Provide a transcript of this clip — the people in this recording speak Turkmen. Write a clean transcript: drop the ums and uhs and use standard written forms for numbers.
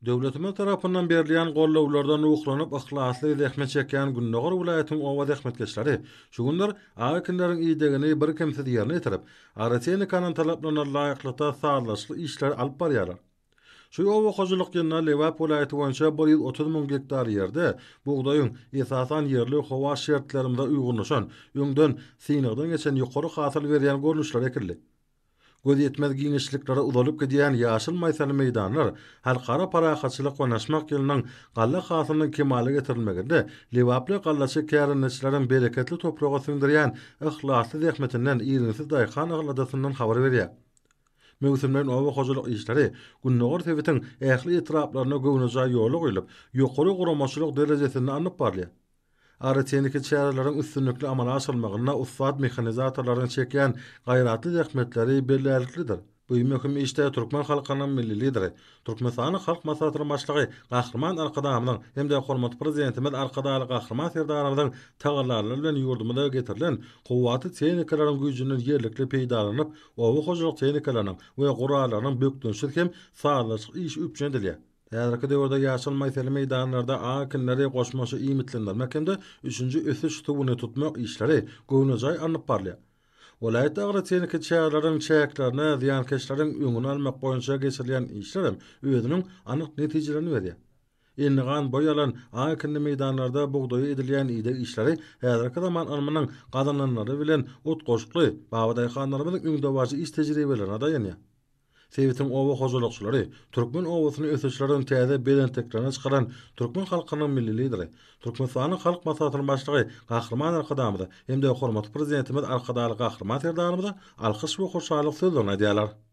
Döwletimiz tarapyndan berilýän gollawlardan uglanyp ihlasly zähmet çekýän Günnäger vilayatynyň owa zähmetkeşleri şu günler aýkynlaryň iýdegini bir kimsiz ýerine ýetirip, aratenikanın talaplarına laýyklykda sağlaşly işler alyp barýarlar. Şu owa hojulyk ýerine Lewap vilayaty boýunça 130 000 hektar ýerde buğdaýyň esasan ýerli howa şertlerinde uýgunlaşan, öňden synygdan geçen ýokary hasyl berýän görnüşler ekildi. Göz yetmez giňişliklere uzalyp gidýän ýaşyl maýsaly meýdanlar halkara parahatçylyk we naşmak ýylynyň galla hasylynyň kemale getirilmeginde Lewaply gallaçy kärinçileriň bereketli topraga singdirýän ihlasly zähmetinden iýrensiz daýhan agladasyndan habar berýär. Mewsimden owa hojulyk işleri Günnäger sebetiň ähli etraplaryna göwnüjä ýoly goýulyp, ýokary guramaçylyk derejesinde anyp barýar. Arateniki çärelerin üstünlükli amala aşylmagyna ussat mehanizatorlaryň çekýän gaýratly zähmetleri belläliklidir. Bu möhüm işde Türkmen halkynyň milli lideri, Türkmenistanyň halk maslahatynyň başlygy Gahrman Arkadamyň hemde hormat prezidentimiz Arkadaly Gahrman Serdarovnyň tagallarly bilen ýurdumyza getirilen gowwaty tehnikalaryň güýjünden ýerlikli peýdalanyp, owa hojulyk tehnikalaryň we guralaryň bökdünşi hem sağlaşyk iş üpjendilýär. Häzirki döwürde ýaşyl maýsaly meýdanlarda akinleri goşmaşy iýmitlendirmekde 3-nji ösüş tubuny tutmak işleri göwnüjay anyp barýar. Vilayet agrateniki çäherleriň çäklerine ziýankeşleriň öňüni almak boýunça geçirilýän işler özüniň anyk netijelerini berýär. Ennigan boýalan akinli meýdanlarda buğdaýy edilýän ýyda işleri häzirki zaman almanyň gazananlary bilen utgoşukly babadyhanlaryň öňdewaji iş tejribelerine dayanýar. Sevitin owa hojulukçylary, Türkmen owasyny ösüşlerden täze belenteklerine çykaran Türkmen halkynyň milli lideri, Türkmenistanyň halk maslahatynyň başlygy Gahrman Arkadamyň hemde hormat prezidentimiz Arkadaly Gahrman Serdarovna alkyş we hoşallyk sözlerini edýärler.